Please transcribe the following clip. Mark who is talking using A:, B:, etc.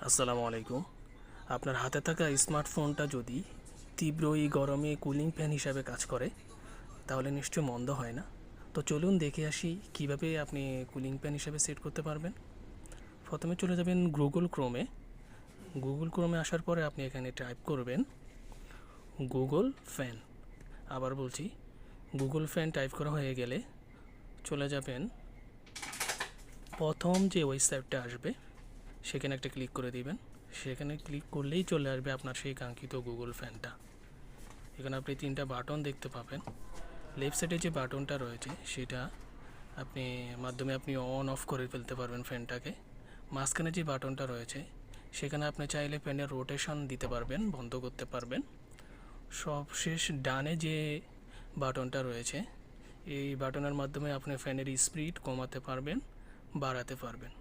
A: আসসালামু আলাইকুম। আপনার হাতে থাকা স্মার্টফোনটা যদি তীব্র এই গরমে কুলিং ফ্যান হিসাবে কাজ করে তাহলে নিশ্চয়ই মন্দ হয় না। তো চলুন দেখে আসি কিভাবে আপনি কুলিং ফ্যান হিসাবে সেট করতে পারবেন। প্রথমে চলে যাবেন গুগল ক্রোমে আসার পরে আপনি এখানে টাইপ করবেন গুগল ফ্যান। আবার বলছি, গুগল ফ্যান টাইপ করা হয়ে গেলে চলে যাবেন প্রথম যে ওয়েবসাইটটা আসবে সেখানে একটা ক্লিক করে দিবেন। সেখানে ক্লিক করলেই চলে আসবে আপনার সেই কাঙ্ক্ষিত গুগল ফ্যানটা। এখানে আপনি তিনটা বাটন দেখতে পাবেন। লেফট সাইডে যে বাটনটা রয়েছে সেটা মাধ্যমে আপনি অন অফ করে ফেলতে পারবেন ফ্যানটাকে। মাঝখানে যে বাটনটা রয়েছে সেখানে আপনি চাইলে ফ্যানের রোটেশন দিতে পারবেন, বন্ধ করতে পারবেন। সবশেষ ডানে যে বাটনটা রয়েছে এই বাটনের মাধ্যমে আপনি ফ্যানের স্পিড কমাতে পারবেন, বাড়াতে পারবেন।